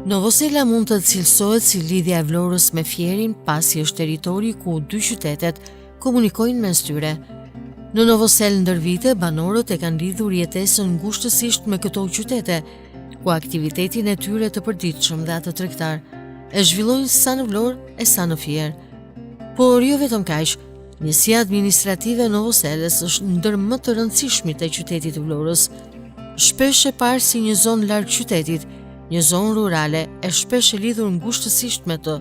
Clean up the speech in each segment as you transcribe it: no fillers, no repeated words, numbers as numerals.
Novosela mund të cilësohet si lidhja e Vlorës me Fierin pasi është territori ku dy qytetet komunikojnë mes tyre. Në Novosel ndër vite, banorët e kanë lidhur jetesën ngushtësisht me këto qytete, ku aktivitetin e tyre të përditshëm dhe atë tregtar e zhvillojnë sa në Vlorë e sa në Fier. Por jo vetëm kaq, njësia administrative e Novoselës është ndër më të rëndësishmit e qytetit të Vlorës. Shpesh e parë si një zonë larg qytetit, një zonë rurale e shpesh e lidhur ngushtësisht me të.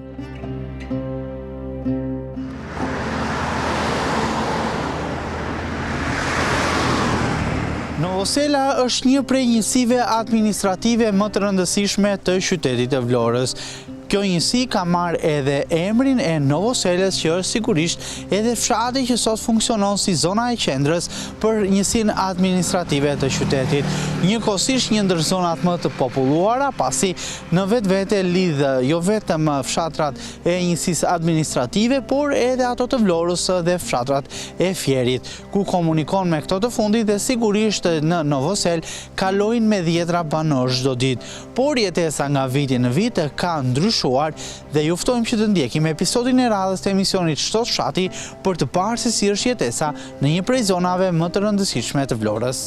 Novosela është një prej njësive administrative më të rëndësishme të qytetit të Vlorës. Kjo njësi ka marrë edhe emrin e Novoselës, që është sigurisht edhe fshati që sot funksionon si zona e qendrës për njësinë administrative të qytetit. Njëkohësisht një ndër zonat më të populluara, pasi në vetvete lidh jo vetëm fshatrat e njësisë administrative, por edhe ato të Vlorës dhe fshatrat e Fierit, ku komunikon me këto të fundit dhe sigurisht në Novosel kalojnë me dhjetra banorë çdo ditë. Por jetesa nga viti në vit ka ndryshuar dhe ju ftojmë që të ndjekim episodin e radhës të emisionit Çdo fshati për të parë se si është jetesa në një prej zonave më të rëndësishme të Vlorës.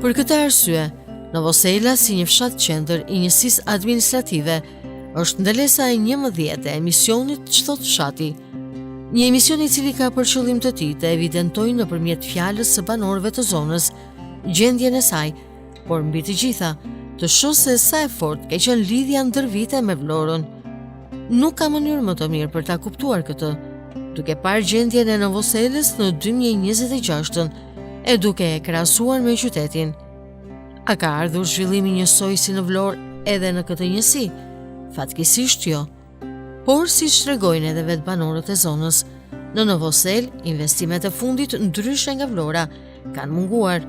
Për këtë arsye, Novosela si një fshat qendër i njësisë administrative është ndalesa e 11 e emisionit Çdo fshati. Një emision i cili ka për qëllim të tij të evidentojë nëpërmjet fjalës së banorëve të zonës gjendjen e saj, por mbi të gjitha të shohë se sa e fortë ka qenë lidhja ndër vite me Vlorën. Nuk ka mënyrë më të mirë për ta kuptuar këtë, duke parë gjendjen e Novoselës në 2026 e duke e krahasuar me qytetin. A ka ardhur zhvillimi njësoj si në Vlorë edhe në këtë njësi? Fatkeqësisht jo. Por siç tregojnë edhe vetë banorët e zonës, në Novosel investimet e fundit ndryshe nga Vlora kanë munguar.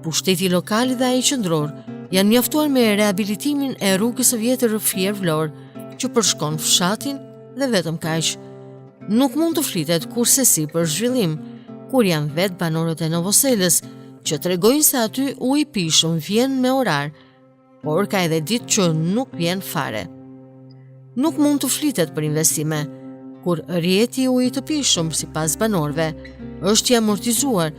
Pushteti lokal dhe ai qendror janë mjaftuar me rehabilitimin e rrugës së vjetër Fier-Vlorë, që përshkon fshatin dhe vetëm kaq. Nuk mund të flitet kurse si për zhvillim, kur janë vetë banorët e Novoselës, që tregojnë se aty uji i pishëm vjen me orar, por ka edhe ditë që nuk vjen fare. Nuk mund të flitet për investime, kur rrjeti i ujit të pishëm sipas banorëve është i amortizuar,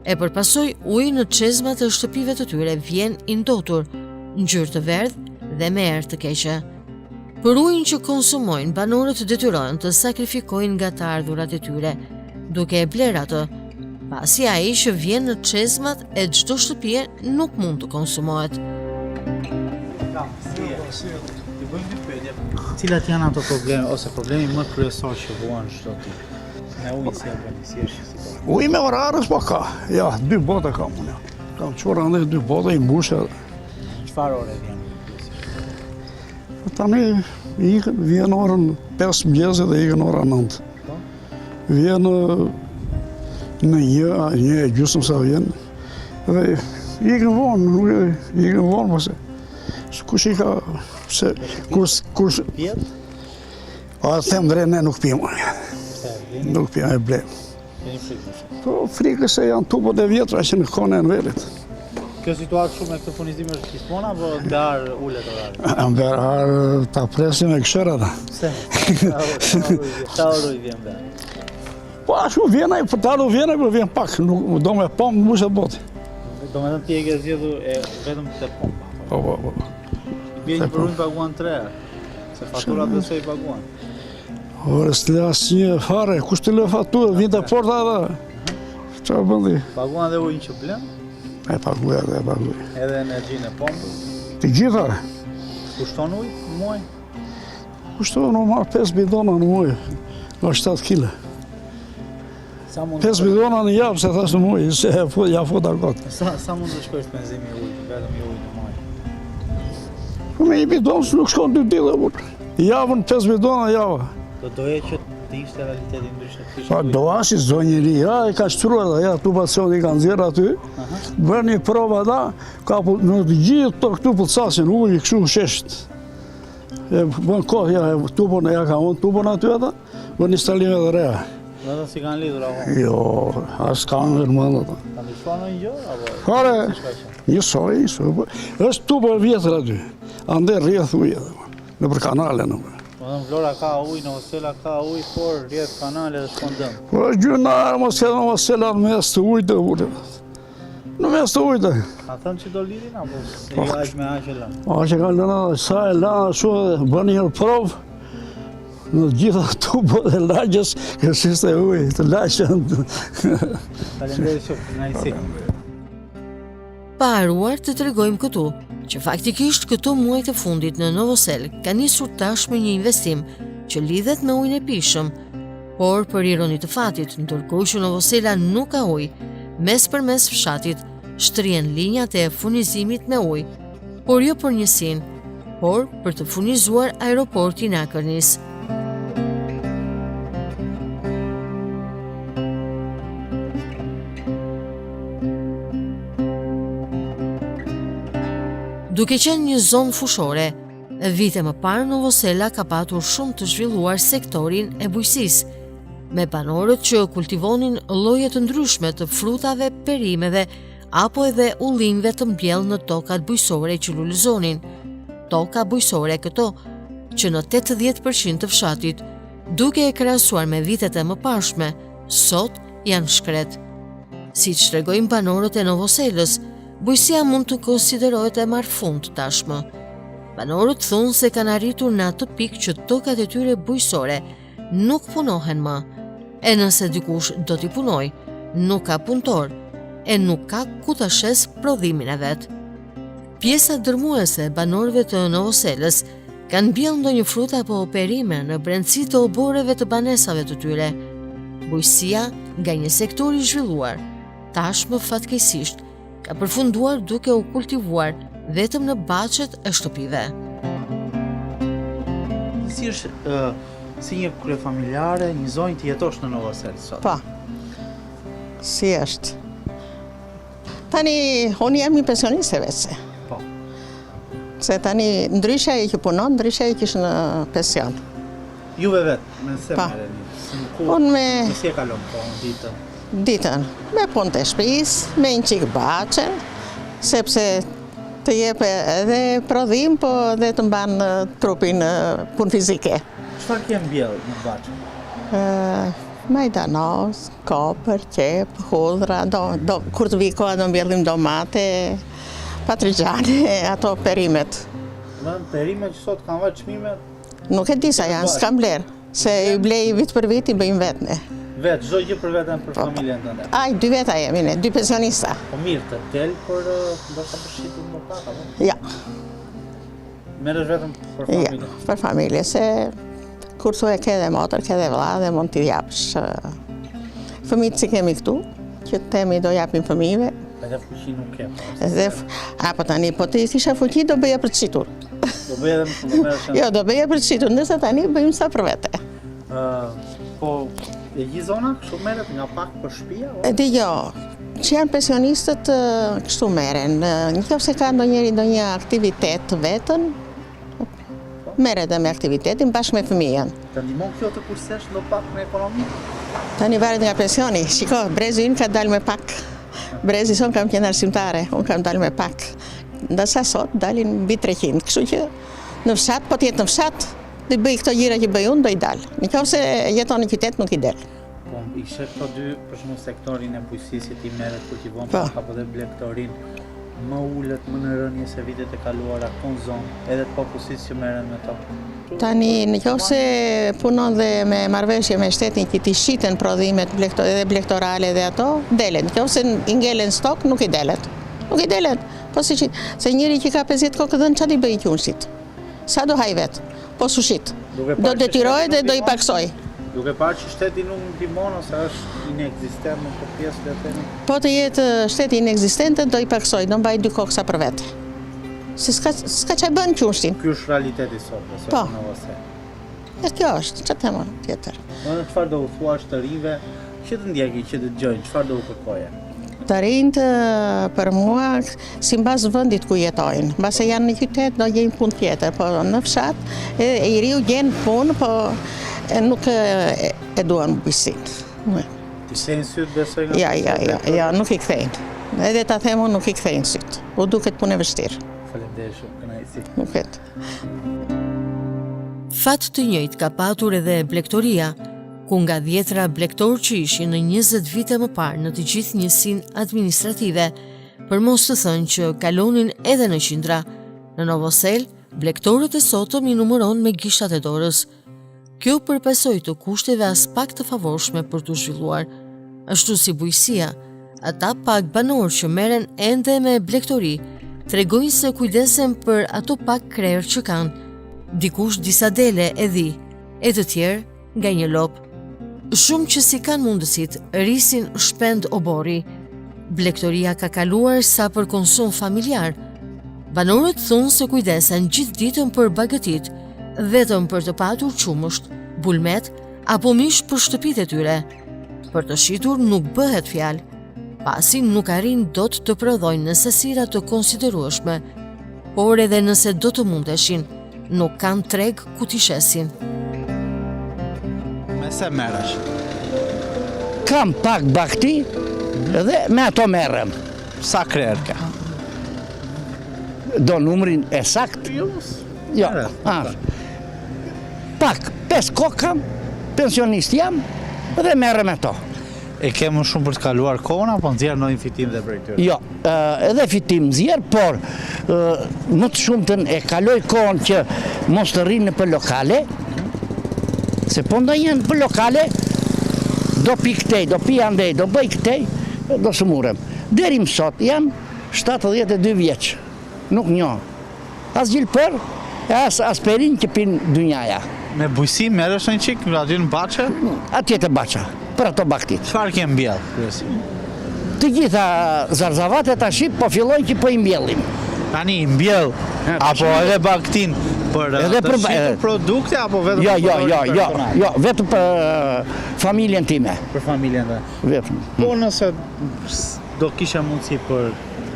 e përpasoj uji në çezmat e shtëpive të tyre vjen i ndotur, ngjyrë të verdhë dhe me erë të keqe. Për ujin që konsumojnë, banorët detyrohen të sakrifikojnë nga të ardhurat e tyre, duke e bler atë, pasi ai që vjen në çezmat e çdo shtëpie nuk mund të konsumohet. Cilat janë ato probleme ose problemi më kryesor që vuan çdo ditë? Me ujë si organiziesh si po. Ujë me orarës po ka. Ja, 2 bote kam unë. Kam çuar ndaj 2 bote i mbushë. Çfarë ore vjen? Tani vjen orën 5 mëngjesit dhe ikën ora 9. Vjen në një gjysmë sa vjen. Dhe ikën vonë, nuk ikën vonë pse. Kush i ka se kush Pjet? A them drejt ne nuk pim. Nuk pim e blem. Keni frikë? Po frikë se janë tupët e vjetra që në kone në verit. Kjo situatë shumë me këtë furnizim është gjithmonë apo dar ulet orari? Mberar ta presim e këshera ta. Pse? Sa orë vjen ver? Po ashtu vjen ai, po talu vjen ai, po vjen pak, nuk do me pam mbushet boti. Do me thënë ti e ke zgjedhur vetëm te pompa. Po. Bie një përrujnë paguan 3 herë, se faturat dhe se i paguan. Ore, s'le asnjë fare, kush të lë faturë, vjen te porta edhe. Çfarë bën ti? Paguan dhe ujin që blen? E paguaj. Edhe energjinë e pompës? Të gjitha. Kushton ujë në muaj? Kushton normal 5 bidona në muaj, nga 7 kg. Sa mund 5 bidona në javë, se thash në muaj, se ja fut akot. Sa mund të shkojsh benzimi i ujit, vetëm i ujit në muaj? Po me 1 bidon nuk shkon 2 ditë por. Javën 5 bidona javë. Do doje që të ishte realiteti ndryshe. Pa doa si çdo njeri, ja e ka shtruar dhe ja tu pacienti kanë nxjerr aty. Bën një provë ata, ka në të gjithë këtu putsasin uji kështu shesht. E bën kohë ja tupon ja ka on tupon aty ata, bën instalim edhe reja. Ata si kanë lidhur apo? Jo, as kanë normal ata. Kanë ndryshuar ndonjë gjë apo? Fare, njësoj, është tupon vjetër aty. ande rrjedh ujë nëpër kanale nëpër. Vlora ka ujë, Novosela ka ujë, por rrjedh kanale dhe shkon dëm. Po gjyna Novosela në mes të ujit dhe ulet. Në mes të ujit. A thënë që do lidhin apo se jo aq me aq e la? Aq e ka lëna, sa e la, ashtu bën një provë. Në gjitha tubët e lagjes, kërësiste ujë, të lagjën. Faleminderit shumë, kënaqësi. Pa haruar të tregojmë këtu që faktikisht këto muajt e fundit në Novosel ka nisur tashmë një investim që lidhet me ujin e pishëm, por për ironi të fatit, ndërkohë që Novosela nuk ka ujë, mes për mes fshatit shtrihen linjat e furnizimit me ujë, por jo për njësinë, por për të furnizuar aeroportin e Akërnis. Duke qenë një zonë fushore, vite më parë Novosela ka patur shumë të zhvilluar sektorin e bujqësisë, me banorët që kultivonin lloje të ndryshme të frutave, perimeve apo edhe ullinjve të mbjellë në tokat bujqësore që lulëzonin. Toka bujqësore këto që në 80% të fshatit, duke e krahasuar me vitet e mëparshme, sot janë shkret. Siç tregojnë banorët e Novoselës, bujqësia mund të konsiderohet e marrëfund tashmë. Banorët thonë se kanë arritur në atë pikë që tokat e tyre bujqësore nuk punohen më, e nëse dikush do t'i punoj, nuk ka punëtor, e nuk ka ku ta shes prodhimin e vet. Pjesa dërmuese e banorëve të Novoselës kanë mbjellë ndonjë fruta apo perime në brendësi të oboreve të banesave të tyre. Bujqësia nga një sektor i zhvilluar, tashmë fatkeqësisht ka përfunduar duke u kultivuar vetëm në baçet e shtëpive. Si është si një kryefamiljare, një zonjë të jetosh në Novosel sot? Po, si është. Tani, unë jam një pensioniste veçse. Po. Se tani, ndryshe e që punon, ndryshe e kishë në pension. Juve vetë, me se Pa. merreni? Unë me Me si e kalon po ditën? ditën, me punë të shtëpisë, me një qikë baçen, sepse të jep edhe prodhim, po edhe të mban trupin punë fizike. Çfarë ke mbjell në baçë? Majdanoz, kopër, qep, hudhra, kur të vi koha do mbjellim domate, patrigjane, ato perimet. Perimet që sot kanë vetë çmime Nuk e di sa janë, s'kam bler, se i blej vit për vit i bëjmë vetë ne. vetë, çdo gjë për veten, për familjen tënde. Aj, 2 veta jemi ne, 2 pensionista. Po mirë, të del, por ndoshta për shitur më pak apo? Ja, Merresh vetëm për ja, familjen. për familje, se kur thua ke dhe motër, ke dhe vlla dhe mund t'i japsh. Fëmijët që kemi këtu, që temi do japim fëmijëve. Edhe fuqi nuk ke. Apo tani, po ti kisha fuqi do bëja për të qitur. Do bëj edhe më merresh. Jo, do bëja për të qitur, ndërsa tani bëjmë sa për vete. Po e gjithë zona kështu merret nga pak për shtëpia? E di jo, që janë pensionistët kështu merren. Nëse ka ndonjë aktivitet vetën, merret me aktivitetin bashkë me fëmijën. Të ndihmon kjo të kursesh ndo pak në ekonomi? Tani varet nga pensioni. Shiko, brezi ynë ka dalë me pak. Brezi son kam qenë arsimtare, unë kam dalë me pak. Ndërsa sot dalin mbi 300, kështu që në fshat, po t'jetë në fshat, dhe bëj këto gjira që bëj unë, do i dalë. Në qoftë se jeton në qytet, nuk i del. Po, i shef këto dy, për shembull sektorin e bujqësisë ti merret kultivon Po. apo dhe blektorin, më ulet më në rënje se vitet e kaluara kon zonë, edhe të popullsisë që merren me to. Tani, në qoftë se punon dhe me marrëveshje me shtetin që t'i shiten prodhimet edhe blektorale dhe ato, delet. Në qoftë se i ngelen stok, nuk i delet. Nuk i delet. Po si qit, se njëri që ka 50 kokë dhënë, çfarë i bëj qunshit? Sa do haj vet? Po sushit. Do detyrohet dhe do i paksoj. Duke parë që shteti nuk ndihmon ose është inekzistent në këtë pjesë le të themi. Po të jetë shteti inekzistente, do i paksoj, do mbaj 2 kokë sa për vete. Se s'ka çaj bën qushtin. Ky është realiteti sot, Po. në Novosel. E kjo është, çfarë them unë tjetër. Çfarë do u thuash të rinjve që të ndjekin, që të dëgjojnë, çfarë do u kërkoje? Të rinjt për mua, si mbas vendit ku jetojnë. Mbase janë në qytet, do gjejnë punë tjetër, po në fshat, i riu gjen punë, po nuk e duan bujqësinë. Ti kthejnë syt besoj nga Ja, nuk i kthejnë. Edhe ta them unë nuk i kthejnë syt. U duket punë e vështirë. Faleminderit shumë, kënaqësi. Nuk vet. Fat të njëjtë ka patur edhe blegtoria, ku nga 10 blegtor që ishin në 20 vite më parë në të gjithë njësinë administrative, për mos të thënë që kalonin edhe në qindra. Në Novosel, blegtorët e sotëm i numëron me gishtat e dorës. Kjo përpasoj të kushteve as pak të favorshme për të zhvilluar. Ashtu si bujësia, ata pak banor që merren ende me blegtori, tregojnë se kujdesen për ato pak krerë që kanë. Dikush disa dele e dhi, e të tjerë nga një lop. Shumë që si kanë mundësit, rrisin shpend obori. Blegtoria ka kaluar sa për konsum familjar. Banorët thunë se kujdesen gjithë ditën për bagëtit, vetëm për të patur qumësht, bulmet apo mish për shtëpitë e tyre. Për të shitur nuk bëhet fjalë, pasi nuk arrin dot të prodhojnë në sesira të konsiderueshme, por edhe nëse do të mundeshin, nuk kanë treg ku t'i shesin. Me se merresh? Kam pak bakti dhe me ato merrem. Sa krerë ka? Do numrin e sakt? Jo. Pak, 5 kokë kam, pensionist jam dhe merrem me to. E ke më shumë për të kaluar kohën apo nxjerr ndonjë fitim dhe prej tyre? Jo, edhe fitim nxjerr, por më të shumtën e kaloj kohën që mos të rrinë për lokale, se po ndonjën për lokale, do pi këtej, do pi andej, do bëj këtej, do sëmurem. Deri më sot jam 72 vjeç, nuk njoh. As gjilpër, as aspirin që pin dynjaja. Me bujësi merresh një çik aty në Baçë? Atje të Baça, për ato baktit. Çfarë ke mbjell kryesisht? Të gjitha zarzavatet tash po fillojnë që po i mbjellim. Tani i mbjell apo edhe baktin për Edhe të për- shitur produkte apo vetëm Jo, për përdorim personal? vetëm për familjen time, Për familjen dhe. vetëm. Po nëse do kisha mundësi për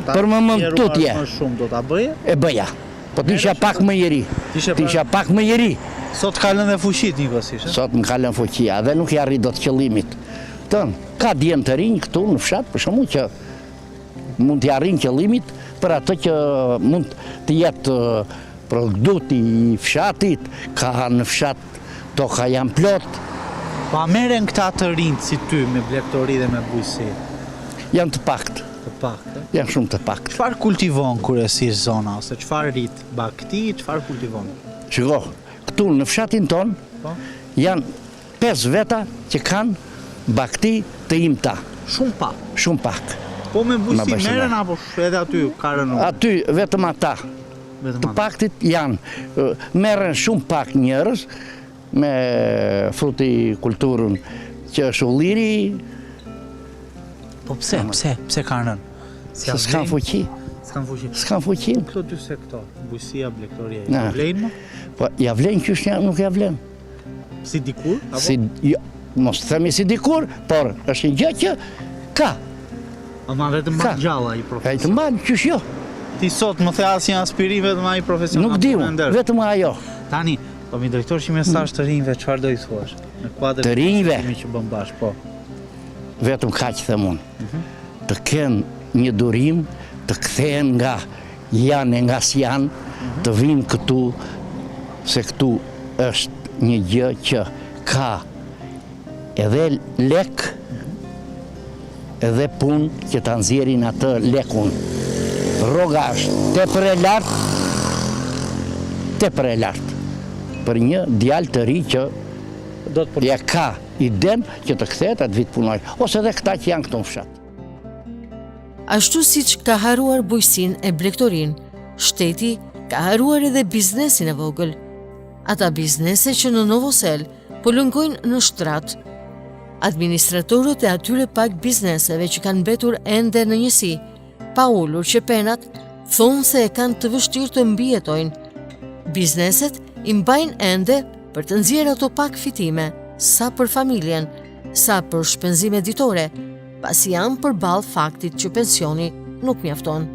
ta Për më qeruar tutje. më shumë do ta bëje? E bëja. Po të isha pak më i ri. T'ishe Të isha pak më i ri. Sot ka lënë dhe fuqit njëkohësisht, Sot më ka lënë fuqia dhe nuk i arrit dot qëllimit. Ka djem të rinj këtu në fshat, për shkakun që mund t'i arrin qëllimit për atë që mund të jetë produkti i fshatit, ka në fshat toka janë plot, Pa merren këta të rinjt si ty me blegtori dhe me bujësi? janë të pakt, Të paktë. janë shumë të pakt. Çfarë kultivon kryesisht zona ose çfarë rrit? Bakti, çfarë kultivon? Shiko, këtu në fshatin ton Po. janë 5 veta që kanë bakti të imta, Shumë pak. shumë pak. Po me bujësi Ma bashkëna. merren apo edhe aty ka rënë? Aty vetëm ata Vetëm të atë. paktit janë, merren shumë pak njerëz me frutikulturën që është ulliri, Po pse ka rënë? se s'kan fuqi, S'kan fuqi. s'kan fuqin. Këto dy sektor, bujësia, blegtoria, Na. i vlen më? Po ja vlen qysh nuk ja vlen. Si dikur? Apo? Si, jo, mos të themi si dikur, por është një gjë që ka, Ama vetëm Ka. më gjalla i ka i të profesion. mban qysh jo, Ti sot më the asnjë aspirin vetëm ai profesional. nuk diu, vetëm ajo. Tani, po mi drejtor që mesazh të rinjve çfarë do i thuash? Në kuadër Të rinjve? që bën bash, po. Vetëm kaq them unë. Të kenë një durim, të kthehen nga janë e nga s'janë, të vinë këtu, se këtu është një gjë që ka edhe lek, edhe punë që ta nxjerrin atë lekun. Rroga është tepër e lartë për një djalë të ri që Do të ja ka iden që të kthehet atë vit punoj, ose edhe këta që janë këtu në fshat. Ashtu siç ka haruar bujësin e blegtorin, shteti ka haruar edhe biznesin e vogël. Ata biznese që në Novosel po lëngojnë në shtrat. Administratorët e atyre pak bizneseve që kanë mbetur ende në njësi, pa ulur që penat, thonë se e kanë të vështirë të mbijetojnë. Bizneset i mbajnë ende për të nxjerrë ato pak fitime, sa për familjen, sa për shpenzime ditore, pasi janë përballë faktit që pensioni nuk mjafton.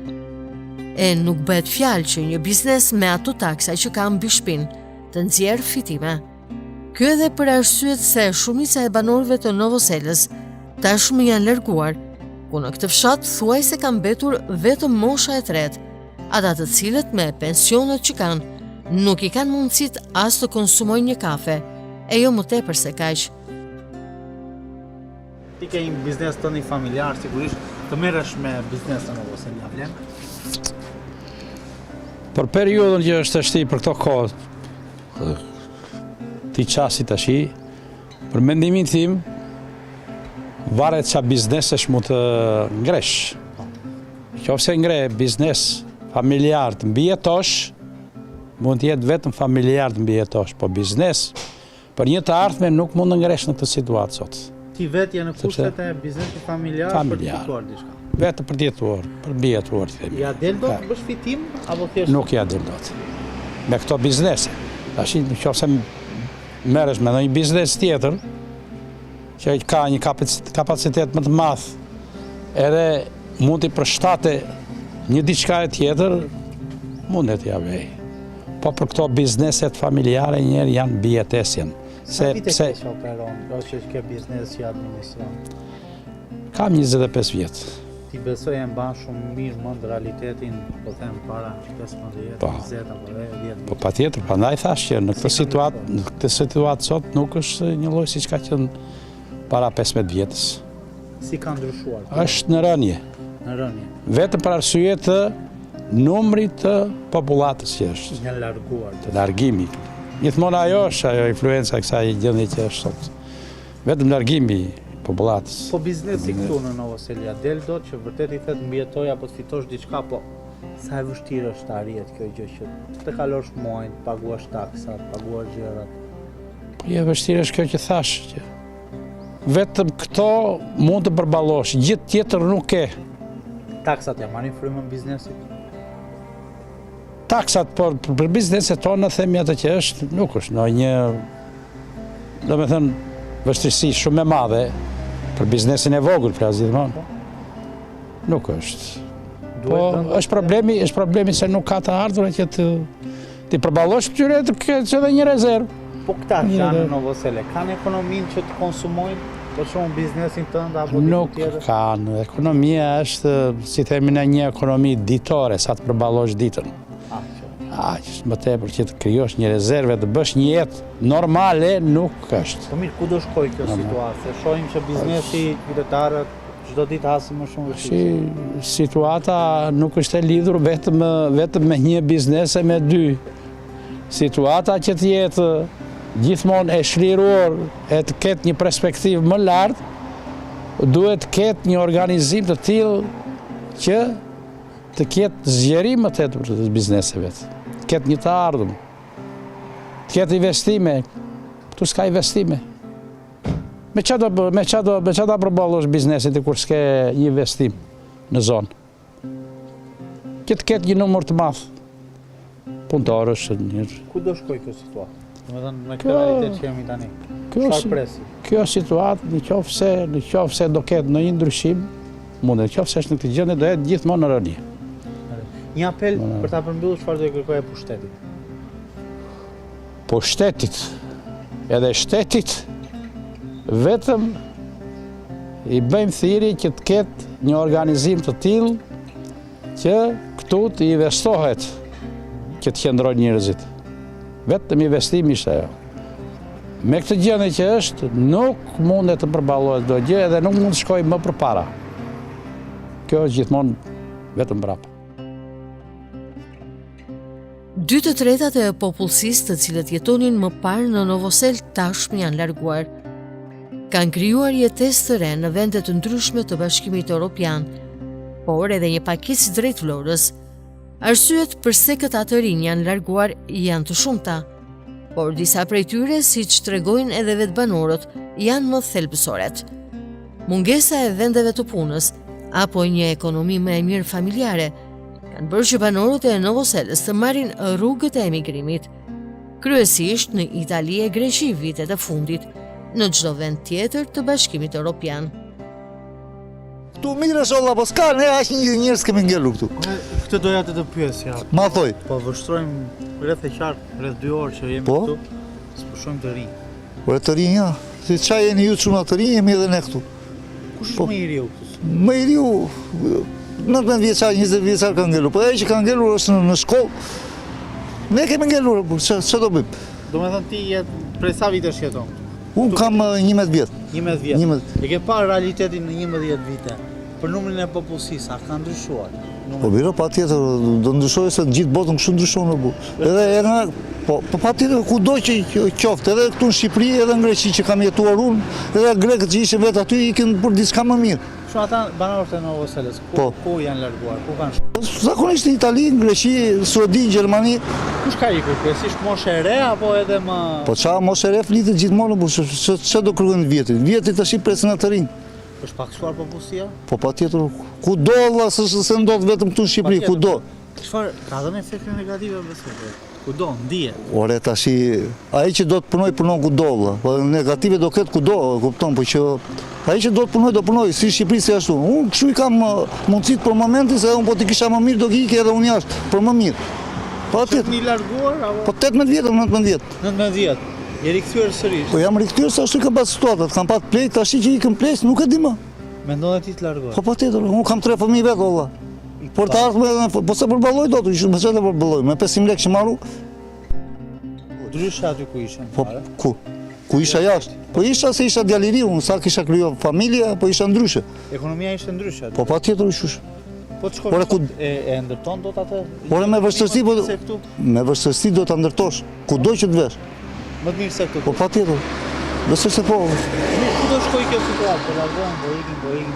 E nuk bëhet fjalë që një biznes me ato taksa që ka mbi shpinë të nxjerrë fitime. Ky edhe për arsyet se shumica e banorëve të Novoselës tashmë janë larguar, ku në këtë fshat thuajse ka mbetur vetëm mosha e tretë, ata të cilët me pensionet që kanë nuk i kanë mundësit as të konsumojnë një kafe, e jo më tepër se kaq. Ti ke një biznes tënd familjar, sigurisht të merresh me biznesën ose një vlen? Për periudhën që është të shti për këto kohë, ti qasi të shi, për mendimin tim, varet qa biznesesh mu të ngresh. Qofse ngre biznes familjar të mbijetosh, mund të jetë vetëm familjar të mbijetosh, po biznes, për një të ardhme nuk mund të ngresh në këtë situatë sot. Ti vetë je në kushtet e biznesit familjar për të fituar diçka. Vetë për djetuar, për mbijetuar të themi. Ja del do të bësh fitim apo thjesht? Nuk ja del dot. Me këto biznese. Tash nëse merresh me një biznes tjetër që ka një kapacitet më të madh, edhe mund të përshtate një diçka e tjetër, mundet ja vej. Po për këto bizneset familjare njerë janë bijetesjen. Sa vite ke që operon, ose që ke biznes që administron? Kam 25 vjetë. Ti besoj e mban shumë mirë mend realitetin, po them para 15, 20 apo 10 vjet. Po patjetër, prandaj thash që në këtë situatë sot nuk është një lloj siç ka qenë para 15 vjetës. Si ka ndryshuar? Është në rënje. Në rënje. Vetëm për arsye të numrit të popullatës që është. Një larguar. Të largimi. Gjithmonë ajo është ajo influenca e kësaj gjendje që është sot. Vetëm largimi popullatës. Po biznesi këtu në Novoselia del dot që vërtet i thet mbijetoj apo të fitosh diçka, po sa e vështirë është të arrihet kjo gjë që të kalosh muajin, të paguash taksat, të paguash gjërat. Po e vështirë është kjo që thash që vetëm këto mund të përballosh, gjithë tjetër nuk ke. Taksat ja marrin frymën biznesit. Taksat për bizneset tona themi atë që është, nuk është në një, domethënë, vështirësi shumë e madhe për biznesin e vogël, pra gjithmonë. Nuk është. Po është problemi se nuk ka të ardhur që ti përballosh këtyre të kesh edhe një rezervë. Po këta që janë në Novosele, kanë ekonominë që të konsumojnë, për shumë biznesin tënd apo diku tjetër? Nuk kanë. Ekonomia është, si themi në një ekonomi ditore, sa të përballosh ditën. Më tepër që të krijosh një rezerve, të bësh një jetë normale, nuk është. Po mirë, ku do shkoj kjo situatë? Shohim që biznesi, qytetarët, çdo ditë hasin më shumë vështirësi. Situata nuk është e lidhur vetëm me një biznes e me dy. Situata që të jetë gjithmonë e shliruar, e të ketë një perspektivë më lartë, duhet të ketë një organizim të tillë që të ketë zgjerim më tepër të bizneseve. Të ketë një të ardhmë, të ketë investime, këtu s'ka investime. Me qa do përballosh biznesit kur s'ke një investim në zonë? Që të ketë një numër të madh punëtorësh. Ku do shkoj kjo situatë? Domethënë me këtë realitet që jemi tani. Çfarë presi? Kjo situatë në qofse do ketë ndonjë ndryshim, mundet, nëse është në këtë gjendje do jetë gjithmonë në rënje. Një apel për ta përmbyllur çfarë do të kërkojë pushtetit? Pushtetit, edhe shtetit, vetëm i bëjmë thirrje që të ketë një organizim të tillë që këtu të investohet, që të qëndrojnë njerëzit. Vetëm investimi ishte ajo. Me këtë gjendje që është, nuk mundet të përballohet çdo gjë edhe nuk mund të shkojë më përpara. Kjo është gjithmonë vetëm mbrapa. 2/3 e popullsisë të cilët jetonin më parë në Novosel tashmë janë larguar. Kanë krijuar jetesë të re në vende të ndryshme të Bashkimit Evropian, por edhe një pakicë drejt Vlorës. Arsyet pse këta të rinj janë larguar janë të shumta, por disa prej tyre, siç tregojnë edhe vetë banorët, janë më thelbësoret. Mungesa e vendeve të punës apo një ekonomi më e mirë familjare kanë bërë që banorët e Novoselës të marrin rrugët e emigrimit, kryesisht në Itali e Greqi vitet e fundit, në çdo vend tjetër të Bashkimit Evropian. Këtu mirë sholla, po s'ka, ne aq një njerëz kemi ngelu këtu. Këtë doja të pyesja. Ma thoj. Po vështrojmë rreth e qartë, rreth 2 orë që jemi këtu, s'pushojmë të rinj. Po të rinj, ja. Si çaj jeni ju çuna të rinj, jemi edhe ne këtu. Kush është më i riu këtu? Më i riu 19 vjeçar, 20 vjeçar ka ngelur, po ai që ka ngelur është në shkollë. Ne kemi ngelur, po ç'do bëjmë? Do me thënë ti jetë prej sa vitesh jeton? Unë kam 11 vjet. 11 vjet. 11. E ke parë realitetin në 11 vite. Për numrin e popullsisë, a ka ndryshuar? Po biro patjetër, do ndryshojë se gjithë botën kështu ndryshon bu. Edhe po patjetër kudo që qoftë, edhe këtu në Shqipëri, edhe në Greqi që kam jetuar unë, edhe grekët që ishin vetë aty ikin për diçka më mirë. Shumë ata banorët e Novoselës, ku janë larguar, ku kanë shkuar? Zakonisht në Itali, në Greqi, Suedi, Gjermani. Kush ka ikur? Kryesisht moshë e re apo edhe më? Po çfarë moshë e re flitet gjithmonë, po ç'do kërkojnë vjetit? Vjetit tash i presin atë rinj. Është paksuar popullsia? Po patjetër, kudo valla se ndodh vetëm këtu në Shqipëri, kudo. Çfarë ka dhënë efekte negative besoj? Kudo, ndihet. Ore tash ai që do të punoj punon kudo valla. Po negative do ketë kudo, kupton, po që ai që do të punoj, si Shqipëri si ashtu. Unë kështu i kam mundësitë për momentin se unë po ti kisha më mirë do ikë edhe unë jashtë për më mirë. Po atje. Një larguar apo? Po 18 vjet, 19 vjet. 19 vjet. Je rikthyer sërish. Po jam rikthyer se ashtu ka pas situatat, kam pat plejt, tash që ikën plejt, nuk e di më. Mendon ti të largohesh? Po patjetër, unë kam 3 fëmijë vet valla. Por të ardhme, po se përballoj dot, me çfarë përballoj? Me 500 lekë që marru. Ndryshe aty ku ishin. Po ku? Ku isha jashtë? Po isha se isha djaliri, unë sa kisha krijuar familje, po isha ndryshe. Ekonomia ishte ndryshe aty. Po patjetër qysh. Po të shkosh e ndërton dot atë? Ore me vështirësi po me vështirësi do ta ndërtosh. Kudo që të vesh. Më të mirë se këtu. Po patjetër. Besoj se po. Kudo shkoj kjo situatë, po largohen, po ikin.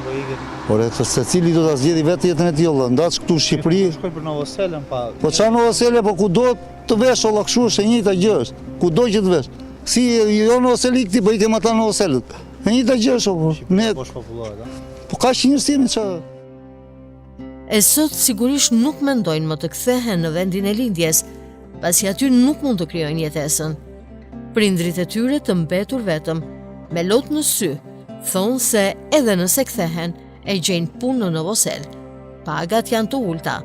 Ore secili do ta zgjidhë vetë jetën e tij valla. Ndaç këtu në Shqipëri. Shkoj për Novoselën pa. Po çfarë Novosele, po kudo të vesh valla kështu është e njëjta gjë është. Kudo që të vesh. Si jo Novoseli këti, po i kem ata Novoselët. E njëjta gjë është. Ne po shpopullohet, a? Po ka njërësimi çfarë? E sot sigurisht nuk mendojnë më të kthehen në vendin e lindjes, pasi aty nuk mund të krijojnë jetesën. Prindrit e tyre të mbetur vetëm, me lot në sy, thonë se edhe nëse kthehen, e gjejnë punë në Novosel. Pagat janë të ulta,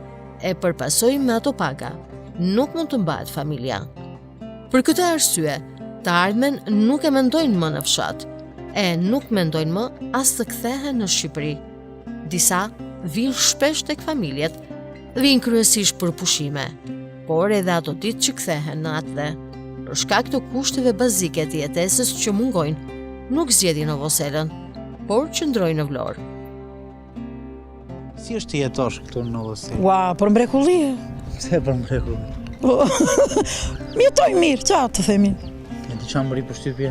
e përpasojnë me ato paga. Nuk mund të mbahet familja. Për këtë arsye, të ardhmen nuk e mendojnë më në fshat, e nuk mendojnë më as të kthehen në Shqipëri. Disa vinë shpesh tek familjet, vinë kryesisht për pushime, por edhe ato ditë që kthehen në atë dhe, për shkak të kushteve bazike të jetesës që mungojnë, nuk zgjedhin Novoselën, por qëndrojnë në Vlorë. Si është të jetosh këtu në Novoselë? Ua, për mrekullie. Pse për mrekullie? Mjetoj mirë, qa të themi. E di qa më ri përshtypje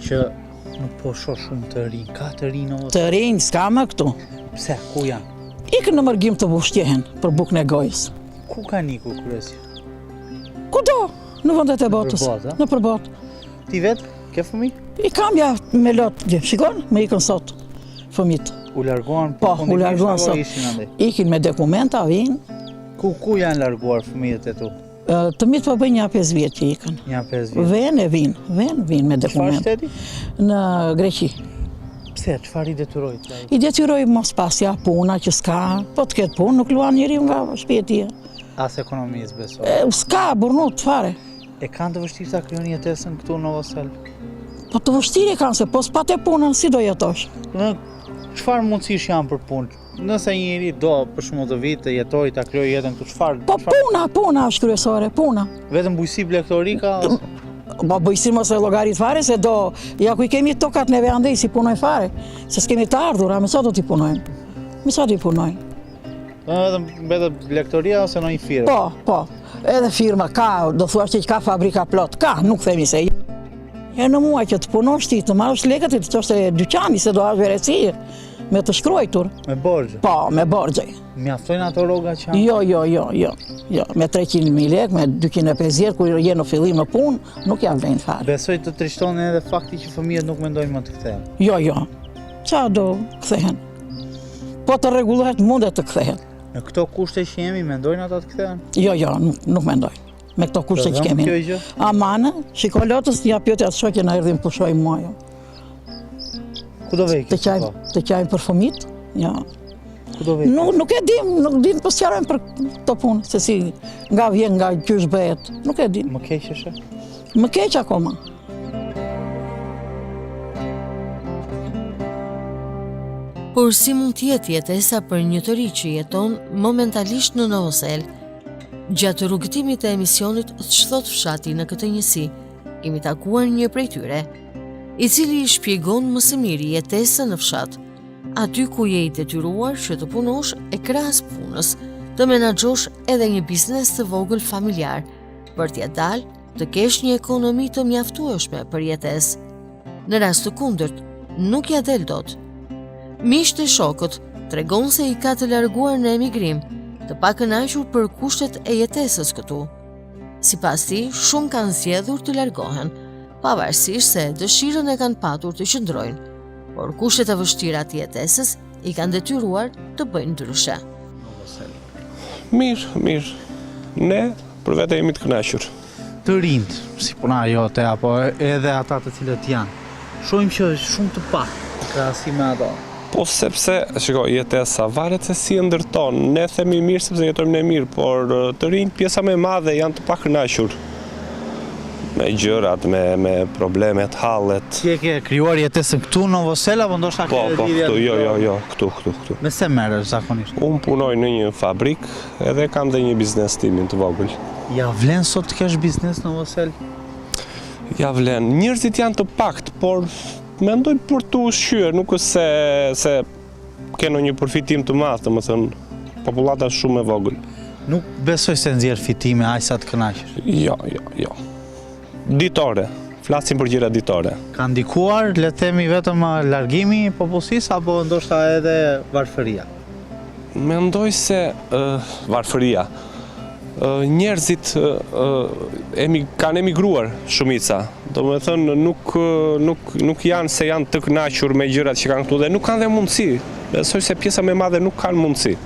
që nuk po shoh shumë të rinj, ka të rinj në Novoselë. Të rinj, s'ka më këtu. Pse, ku janë? Ikën në mërgjim të bushtjehen për bukën e gojës. Ku kanë ikur kryesisht? Kudo, në vendet e botës. Në përbot. Ti vetë, ke fëmijë? I kam ja me lot, shikon, me ikën sot fëmijët. U larguan? Po, u larguan sot. Ikin me dokumenta, vinë. Ku janë larguar fëmijët e tu? Të mitë po bëjnë 5 vjetë që ikën. 5 vjetë? Venë me dokumenta. Çfarë shteti? Në Greqi. Pse, çfarë i detyroi? I detyroi mos pasja puna që s'ka, po të ketë punë, nuk luan njëri nga shtëpia e tij. As ekonomisë besoj. S'ka burnut fare. E kanë të vështirë ta krijojnë jetesën këtu në Novoselë? Po të vështirë kanë se po s'patë punën si do jetosh. Çfarë mundësish janë për punë? Nëse njëri do për shembull të vitë të jetojë ta krijojë jetën këtu, çfarë? Po puna është kryesore, puna. Vetëm bujësi blegtorika? Po bujësi mos e llogarit fare se do ja ku i kemi tokat neve andej si punoj fare, se s'kemi të ardhur, me sa do t'i punojmë? Me sa do t'i punojmë? Vetëm blegtoria ose në një firmë? Po. Edhe firma ka, do thuash që ka fabrika plot, ka, nuk themi se. E në mua që të punosh ti, të marrësh lekët i të qoshte dyqani, se do hash verësie, me të shkruajtur. Me borxhe? Po, me borxhe. Mjaftojnë ato rroga që janë? Jo. Me 300.000 lekë, me 250, kur je në fillim në punë, nuk ja vlen fare. Besoj të trishton edhe fakti që fëmijët nuk mendojnë më të kthehen? Jo. Qa do kthehen? Po të rregullohet mundet të kthehen. Në këto kushte që jemi, mendojnë ata të kthehen? Jo, nuk mendojnë. Me këto kushte që kemi. Amanë, shiko lotës, ja pjote atë shokje na erdhim pushoj mua jo. Ku do vejke? Të qajmë për fëmit, ja. Ku do vejke? Nuk e dim, nuk dim për sjarojmë për të punë, se si nga vjen, nga qysh bëhet, nuk e dim. Më keq është? Më keq akoma. Por si mund t'jetë jetesa për një të ri që jeton momentalisht në Novosel? Gjatë rrugëtimit të emisionit Ç'thot fshati në këtë njësi, kemi takuar një prej tyre, i cili i shpjegon më së miri jetesën në fshat, aty ku je i detyruar që të punosh e krahas punës, të menaxhosh edhe një biznes të vogël familjar, për t'ja dalë të kesh një ekonomi të mjaftueshme për jetesë. Në rast të kundërt, nuk ja del dot. Miqtë e shokët tregon se i ka të larguar në emigrim, të pakënaqur për kushtet e jetesës këtu. Sipas tij, shumë kanë zgjedhur të largohen, pavarësisht se dëshirën e kanë patur të qëndrojnë, por kushtet e vështira të jetesës i kanë detyruar të bëjnë ndryshe. Mirë. Ne për vete jemi të kënaqur. Të rinjt, si puna jote apo edhe ata të cilët janë, shohim që është shumë të pak në krahasim me ato. Po sepse, shiko, jetesa varet se si ndërton. Ne themi mirë sepse jetojmë ne mirë, por të rinjt pjesa më e madhe janë të pakënaqur. Me gjërat, me problemet, hallet. Ti e ke krijuar jetesën këtu në Novosel apo ndoshta ke lidhje? Jo, këtu. Me se merresh zakonisht? Unë punoj në një fabrik edhe kam dhe një biznes timin të vogël. Ja vlen sot të kesh biznes në Novosel? Ja vlen. Njerëzit janë të pakt, por mendoj për të ushqyer, nuk është se keno një përfitim të madh, domethënë popullata është shumë e vogël. Nuk besoj se nxjerr fitime aq sa të kënaqesh. Jo. Ditore, flasim për gjëra ditore. Ka ndikuar, le të themi, vetëm largimi i popullsisë apo ndoshta edhe varfëria? Mendoj se varfëria. Njerëzit kanë emigruar shumica. Domethënë nuk janë se janë të kënaqur me gjërat që kanë këtu dhe nuk kanë dhe mundësi. Besoj se pjesa më e madhe nuk kanë mundësi.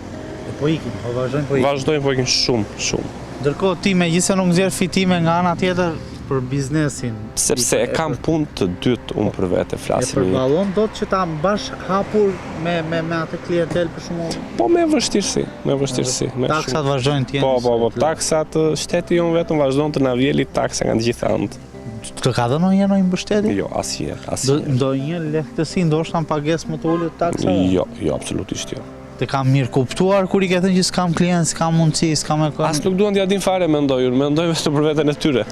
Po vazhdojnë po ikin shumë. Ndërkohë ti megjithëse nuk nxjerr fitime nga ana tjetër për biznesin. Sepse e kam punë të dytë unë për vete, flasim. E përballon dot që ta mbash hapur me atë klientel për shembull? Po me vështirësi. Taksat vazhdojnë të jenë. Po, taksat shteti jonë vetëm vazhdon të na vjeli taksa nga të gjitha anët. Të ka dhënë ndonjë mbështetje? Jo, asnjëherë. Ndonjë lehtësi ndoshta pagesë më të ulët taksa? Jo, absolutisht jo. Të kam mirë kuptuar kur i ke thënë që s'kam klient, s'kam mundësi, s'kam ekonomi. As nuk duan t'ja din fare mendoj vetëm për veten e tyre.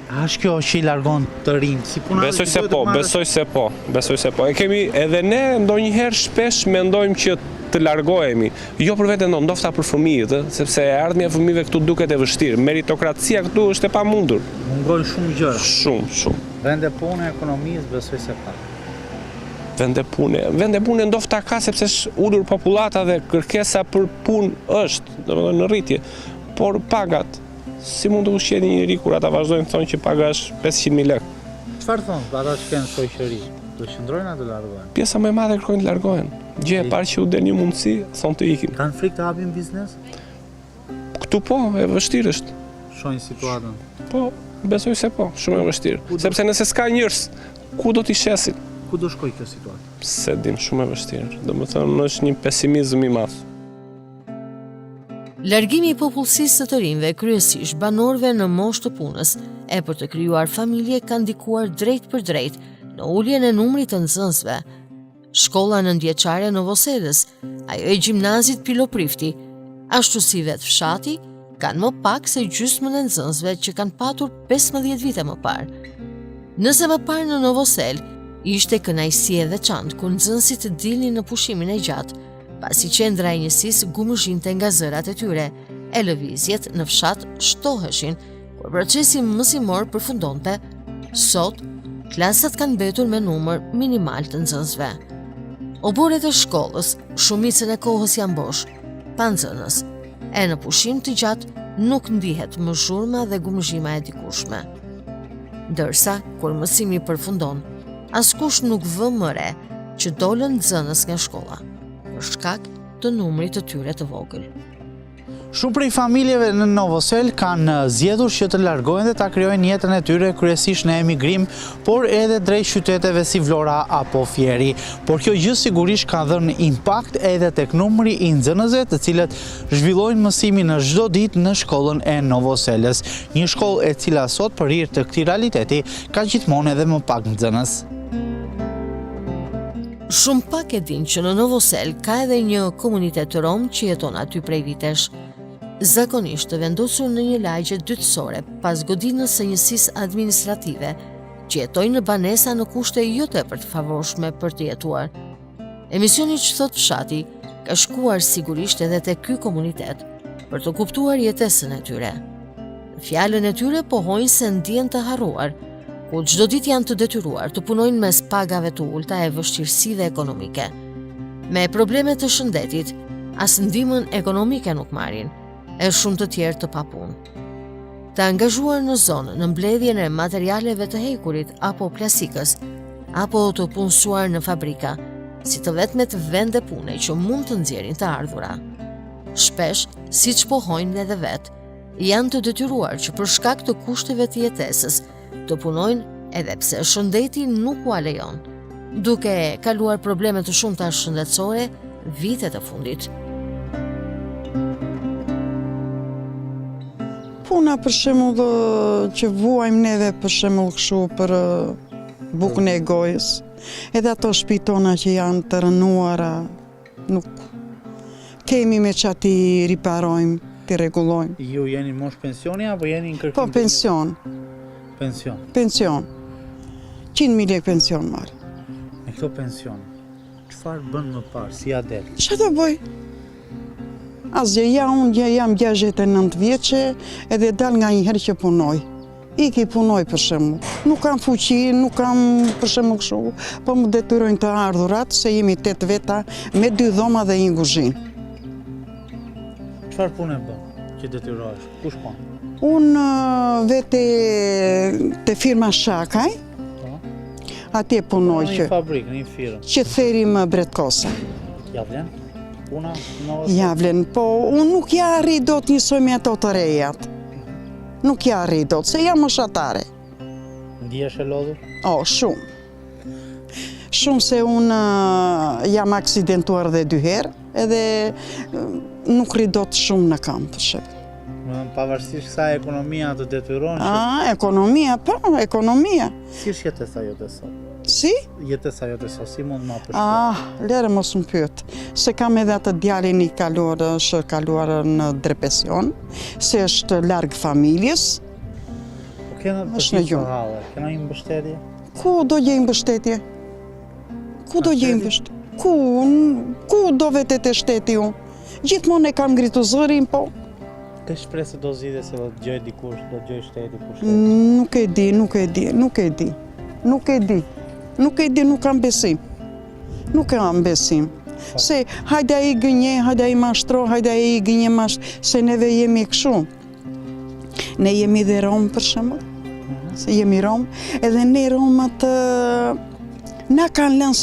A është kjo që i largon të rinj? Si puna? Besoj se po. E kemi edhe ne ndonjëherë shpesh mendojmë që të largohemi. Jo për veten tonë, ndoshta për fëmijët, sepse ardhmja e fëmijëve këtu duket e vështirë. Meritokracia këtu është e pamundur. Mungon shumë gjëra. Shumë. Vende pune, ekonomisë, besoj se pa. Vende pune ndofta ka sepse është ulur popullata dhe kërkesa për punë është, domethënë në rritje, por pagat, si mund të ushqejë një njeri kur ata vazhdojnë thonë që paga është 500.000 lekë. Çfarë thonë ata që kanë shoqëri? Do qëndrojnë atë largohen? Pjesa më e madhe kërkojnë të largohen. Gjë e parë që u del një mundësi, thonë të ikin. Kanë frikë të hapin biznes? Këtu po, e vështirë është. Shohin situatën. Po, besoj se po, shumë e vështirë. Sepse nëse s'ka njerëz, ku do t'i shesin? Ku do shkoj kjo situatë? Se dim, shumë e vështirë. Domethënë është një pesimizëm i madh. Largimi i popullsisë të rinjve, kryesisht banorëve në moshë të punës, e për të krijuar familje ka ndikuar drejt për drejt në uljen e numrit të nxënësve. Shkolla nëntëvjeçare Novoselës, ajo e gjimnazit Piloprifti, ashtu si vetë fshati, kanë më pak se gjysmën e nxënësve që kanë patur 15 vite më parë. Nëse më parë në Novosel ishte kënaqësi e veçantë kur nxënësit dilnin në pushimin e gjatë, pasi qendra e njësisë gumëzhinte nga zërat e tyre, e lëvizjet në fshat shtoheshin, kur procesi mësimor përfundonte, sot klasat kanë mbetur me numër minimal të nxënësve. Oboret e shkollës, shumicën e kohës janë bosh, pa nxënës, e në pushim të gjatë nuk ndihet më zhurma dhe gumëzhima e dikushme. Ndërsa, kur mësimi përfundon, askush nuk vë më re që dolën nxënës nga shkolla, për shkak të numrit të tyre të vogël. Shumë prej familjeve në Novosel kanë zgjedhur që të largohen dhe ta krijojnë jetën e tyre kryesisht në emigrim, por edhe drejt qyteteve si Vlora apo Fieri. Por kjo gjë sigurisht ka dhënë impakt edhe tek numri i nxënësve të cilët zhvillojnë mësimin në çdo ditë në shkollën e Novoselës, një shkollë e cila sot për hir të këtij realiteti ka gjithmonë edhe më pak nxënës. Shumë pak e din që në Novosel ka edhe një komunitet rom që jeton aty prej vitesh. Zakonisht të vendosur në një lagje dytësore pas godinës së njësisë administrative, që jetojnë në banesa në kushte jo tepër të favorshme për të jetuar. Emisioni që thot fshati ka shkuar sigurisht edhe te ky komunitet për të kuptuar jetesën e tyre. Fjalën e tyre pohojnë se ndjen të harruar, ku çdo ditë janë të detyruar të punojnë mes pagave të ulta e vështirësive ekonomike. Me probleme të shëndetit, as ndihmën ekonomike nuk marrin, e shumë të tjerë të papunë. Të angazhuar në zonë në mbledhjen e materialeve të hekurit apo plastikës, apo të punësuar në fabrika, si të vetmet vende pune që mund të nxjerrin të ardhura. Shpesh, siç pohojnë edhe vetë, janë të detyruar që për shkak të kushteve të jetesës të punojnë edhe pse shëndeti nuk u lejon, duke kaluar probleme të shumta shëndetësore vitet e fundit. Puna për shembull që vuajmë neve për shembull kështu për bukën e gojës, edhe ato shtëpi tona që janë të rënuara, nuk kemi me çati t'i riparojmë, t'i rregullojmë. Ju jeni mosh pensioni apo jeni në kërkim? Po pension. Pension. Pension. 100.000 lekë pension marr. Me këto pension, çfarë bën më parë, si ja del? Çfarë do bëj? Asgjë, unë jam 69 vjeçe edhe dal nga një herë që punoj. Iki punoj për shembull. Nuk kam fuqi, nuk kam për shembull kështu, po më detyrojnë të ardhurat se jemi 8 veta me 2 dhoma dhe një kuzhinë. Çfarë punë bën që detyrohesh? Ku shkon? Unë vete te firma Shakaj, atje punoj Në që një fabrikë, në një firmë. që therim bretkosa. Ja vlen? Puna? Ja vlen, po unë nuk ja arri dot njësoj me ato të rejat. Nuk ja arri dot, se jam moshatare. Ndihesh e lodhur? O, shumë. Shumë se unë jam aksidentuar dhe 2 herë, edhe nuk rri dot shumë në kam, për shembull. Pavarësisht kësaj ekonomia të detyron që... Ekonomia, po, ekonomia. Si është jetesa jote sot? Si? Jetesa jote sot, si mund ma përshkruaj? Lere mos më pyet. Se kam edhe atë djalin i kaluar, është kaluar në depresion, se është larg familjes. Po kena të gjithë halë, kena një mbështetje? Ku do gjej mbështetje? Ku do gjej mbështetje? Ku do vetet e shteti unë? Gjithmonë e kam ngritur zërin, po. Ke shpresë do zgjidhe se do të gjej dikush, do të gjej shteti për shteti? Nuk e di, nuk kam besim. Nuk kam besim. Se hajde ai gënje, hajde ai mashtro, hajde ai gënje se neve jemi kështu. Ne jemi dhe Rom për shembull. Se jemi Rom, edhe ne Romat na kanë lënë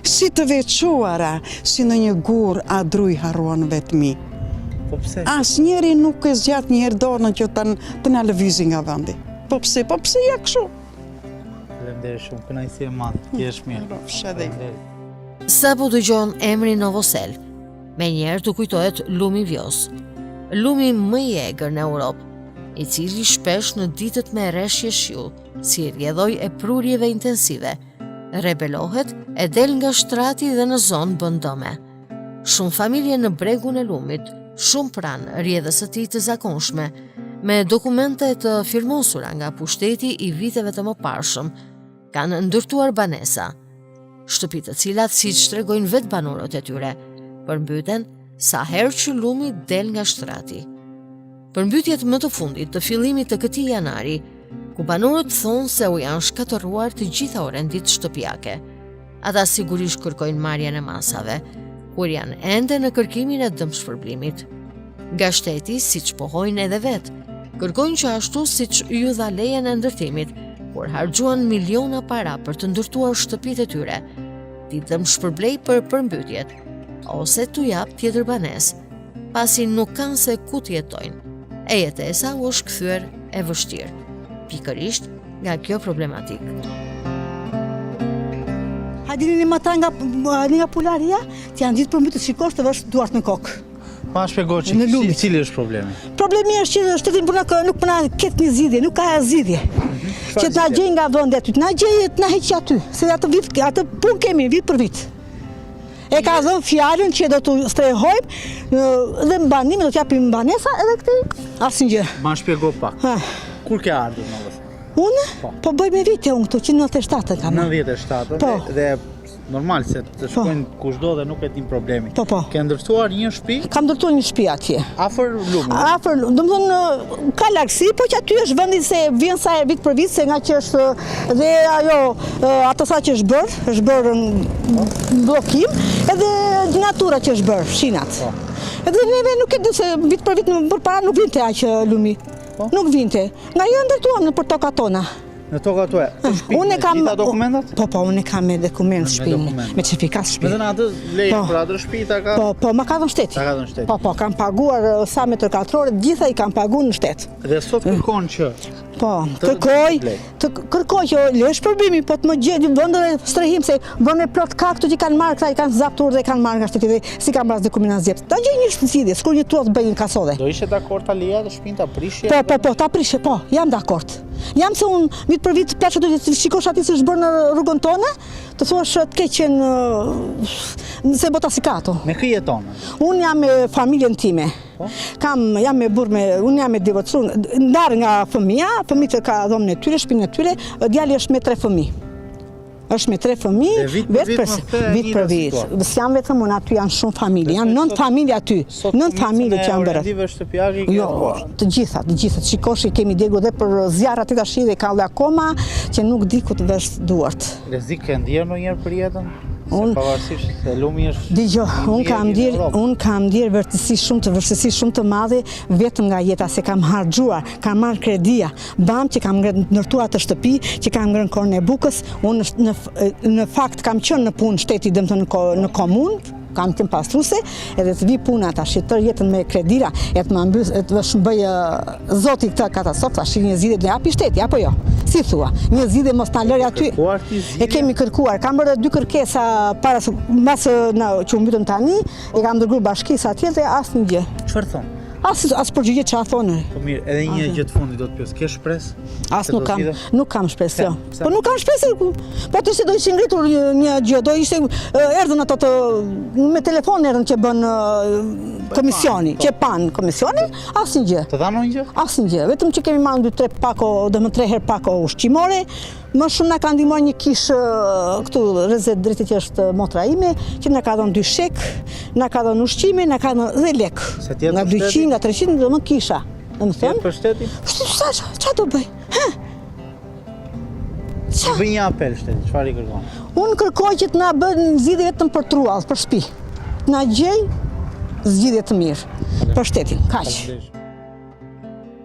si të veçuara, si në një gur a druj harruan vetmi. Po pse? Asnjëri nuk e zgjat një herë dorën që të na lëvizi nga vendi. Po pse ja kështu? Faleminderit shumë, kënaqësi e madhe. Ti je mirë. Sapo dëgjon emrin Novosel, menjëherë të kujtohet lumi Vjos, lumi më i egër në Europë, i cili shpesh në ditët me rreshje shiu, si rjedhoj e prurjeve intensive, rebelohet e del nga shtrati dhe në zonë bën dëme. Shumë familje në bregun e lumit, shumë pranë rjedhës së tij të zakonshme, me dokumente të firmosura nga pushteti i viteve të mëparshëm, kanë ndërtuar banesa, shtëpi të cilat, siç tregojnë vetë banorët e tyre, përmbyten sa herë që lumi del nga shtrati. Përmbytjet më të fundit të fillimit të këtij janari, ku banorët thonë se u janë shkatëruar të gjitha orendit shtëpiake. Ata sigurisht kërkojnë marrjen e masave, kur janë ende në kërkimin e dëmshpërblimit. Nga shteti, siç pohojnë edhe vetë, kërkojnë që ashtu siç ju dha lejen e ndërtimit, kur harxhuan miliona para për të ndërtuar shtëpitë e tyre, t'i dëmshpërblej për përmbytjet, ose t'u jap tjetër banesë, pasi nuk kanë se ku t'jetojnë, e jetesa u është kthyer e vështirë, pikërisht nga kjo problematikë. Hajde një mata nga pularia, që janë gjithë përmbytët, shikosh të vesh duart në kokë. Pa shpjegoj cili është problemi? Problemi është që shteti nuk puna ketë një zgjidhje, nuk ka zgjidhje. që të na gjej nga vendi aty, të na gjej të na heqë aty, se atë punë kemi vit për vit. E ka dhënë fjalën që do të strehojmë dhe mbanimin do t'japim banesa edhe këtë asnjë. Ma shpjego pak. Kur ke ardhur në Novosel? Unë? Po bëj me vite unë këtu, që 97 kam. 97 dhe normal se të shkojnë kushdo dhe nuk e tim problemi. Po. Ke ndërtuar një shtëpi? Kam ndërtuar një shtëpi atje. Afër lumit? Afër, domethënë ka lagësi, po që aty është vendi se vjen sa vit për vit, se nga që është dhe ajo ato sa që është bërë në bllokim, edhe natyra që është bërë, shinat. Edhe neve nuk e di se vit për vit përpara nuk vinte aq lumi. Nuk vinte. Nga jo ndërtuam në për tokat tona. Në tokat tua, të shtëpi, me gjitha dokumentat? Po, unë kam me dokument shtëpinë, me certifikat shtëpi. Me dhe në atë lejnë për atë shtëpi ta ka? Po, ma ka dhënë shteti. Po, kam paguar sa metër katror, gjitha i kam paguar në shtet. Dhe sot kërkon që? Po, kërkoj që lësh problemi, po të më gjej vendore strehim se vende plot ka këtu që kanë marrë këta, i kanë zaptur dhe kanë marrë nga shteti dhe si kanë marrë dokumenta zgjept. Ta gjej një shpëthidhje, s'kur një tuat bëjnë kasode. Do ishe dakord ta leja të shtëpinë ta prishje? Po, ta prishje, po, jam dakord. Jam se unë vit për vit plaço të shikosh aty se është bërë në rrugën tonë, të thuash të keqen se bota si ka ato. Me kë jeton? Unë jam me familjen time. Jam me burr unë jam me divorcuar, ndar nga fëmijët ka dhomën e tyre, shtëpinë e tyre, djali është me 3 fëmijë. Është me 3 fëmijë, vit për vit. S'jam vetëm unë aty, janë shumë familje, janë 9 familje aty, 9 familje që janë bërë. Rendive shtëpiake i Jo, të gjitha, shikoshi kemi degu dhe për zjarrat e tash dhe ka dhe akoma që nuk di ku të vesh duart. Rrezik ke ndier ndonjëherë për jetën? Pavarësisht se lumi është... Dgjoj, unë kam ndier vërtetësi shumë të madhe vetëm nga jeta, se kam harxuar, kam marrë kredia, bam që kam ndërtuar atë shtëpi, që kam ngrënë korën e bukës, unë në fakt kam qenë në punë shteti, domethënë në komunë, kam qenë pastruese, edhe të vi puna tash tërë jetën me kredira, e të më mbys, e të shmbëj zoti këtë katastrofë, tash një zgjidhje të japi shteti, apo jo? Si thua, një zgjidhje mos ta lëri aty. E kemi kërkuar, kam bërë 2 kërkesa para mbas që u mbytën tani, e kam dërguar bashkisë atje dhe asnjë gjë. Çfarë thon? As përgjigje çfarë thonë. Po mirë, edhe një gjë të fundit do të pyes. Ke shpresë? As nuk kam shpresë, jo. Po nuk kam shpresë. Po të se do ishte ngritur një gjë, do ishte erdhën ato me telefon erdhën që bën komisioni, që pan komisioni, asnjë gjë. Të dhanë një gjë? Asnjë gjë, vetëm që kemi marrë 2-3 pako, domethënë 3 herë pako ushqimore. Më shumë na ka ndihmuar një kish këtu rrezet drejtë që është motra ime, që na ka dhënë 2 shek, na ka dhënë ushqime, na ka dhënë dhe lek. Nga 200, nga 300, domethënë kisha. Domethënë për shtetin? Çfarë do bëj? Bëj një apel shtetit, çfarë i kërkon? Unë kërkoj që të na bën zgjidhje vetëm për truall, për shtëpi. Na gjej zgjidhje të mirë për shtetin, kaq.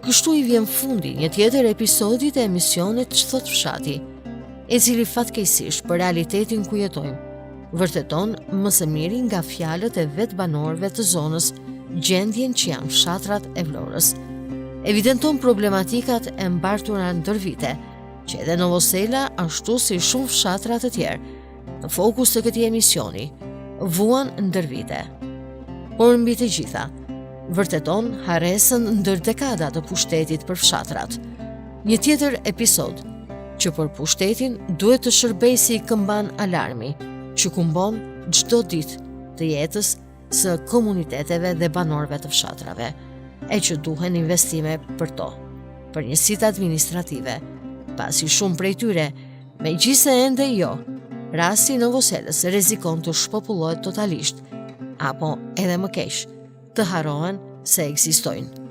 Kështu i vjen fundi një tjetër episodi të emisionit Ç'thot fshati, i cili fatkeqësisht për realitetin ku jetojmë, vërteton më së miri nga fjalët e vetë banorëve të zonës gjendjen që janë fshatrat e Vlorës. Evidenton problematikat e mbartura ndër vite, që edhe Novosela, ashtu si shumë fshatra të tjerë, në fokus të këtij emisioni, vuan ndër vite. Por mbi të gjitha, vërteton harresën ndër dekada të pushtetit për fshatrat. Një tjetër episod, që për pushtetin duhet të shërbejë si këmban alarmi, që kumbon çdo ditë të jetës së komuniteteve dhe banorëve të fshatrave, e që duhen investime për to, përgjegjësitë administrative, pasi shumë prej tyre, megjithëse ende jo, rasti i Novoselës rrezikon të shpopullohet totalisht, apo edhe më keq, të harrohen se ekzistojnë.